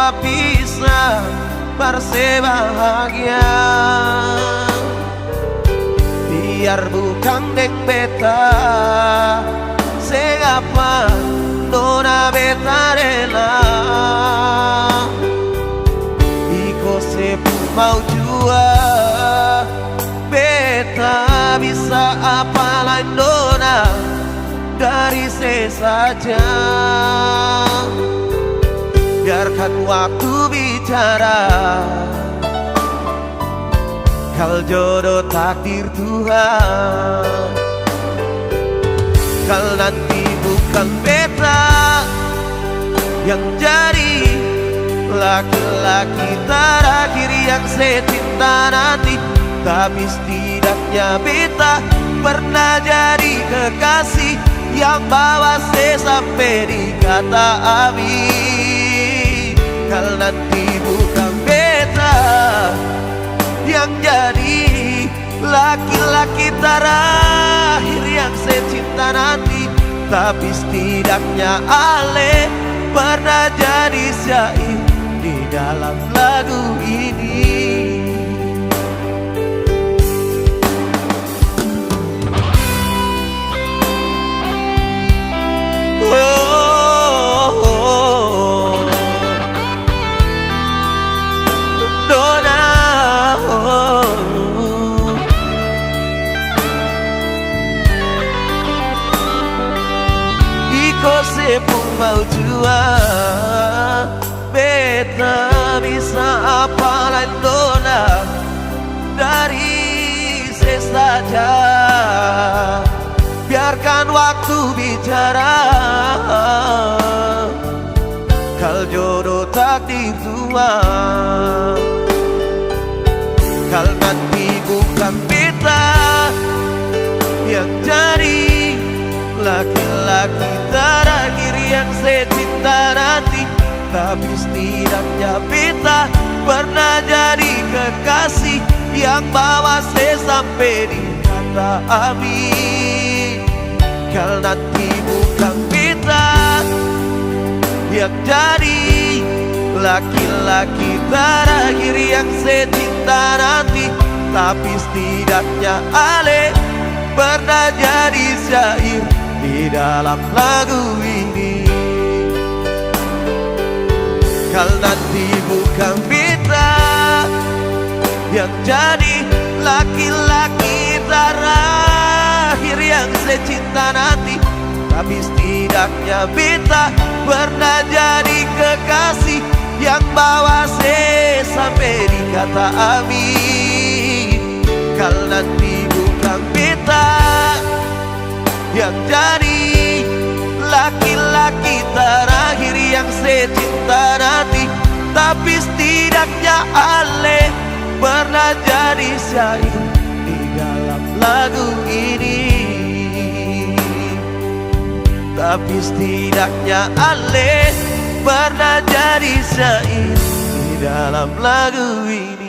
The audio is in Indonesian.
berdua bisa bersebahagia. Biar bukan deng beta segapa nona beta rela. Iko sepun mau jua beta bisa apa lain nona dari saja. Biarkan waktu bicara, kal jodoh takdir Tuhan. Kal nanti bukan beta yang jadi laki-laki terakhir yang secinta nanti, tapi setidaknya beta pernah jadi kekasih yang bawa saya sampai di kata amin. Kal nanti bukan beta yang jadi laki-laki terakhir yang saya cinta nanti, tapi setidaknya ale pernah jadi syair di dalam lagu ini. Sepung mau jua beta bisa apa lain nona dari saja. Biarkan waktu bicara, kal jodoh takdir Tuhan. Kal nanti bukan beta yang jadi laki-laki terakhir yang saya cinta nanti, tapi setidaknya beta pernah jadi kekasih yang bawa saya sampai di kata amin. Kal nanti bukan beta yang jadi laki-laki terakhir yang saya cinta nanti, tapi setidaknya ale pernah jadi syair di dalam lagu ini. Kal nanti bukan beta yang jadi laki-laki terakhir yang saya cinta nanti, tapi setidaknya beta pernah jadi kekasih yang bawa saya sampai di kata amin. Kal nanti bukan beta yang jadi laki-laki terakhir yang saya cinta nanti, tapi setidaknya ale pernah jadi syair di dalam lagu ini. Tapi setidaknya ale pernah jadi syair di dalam lagu ini.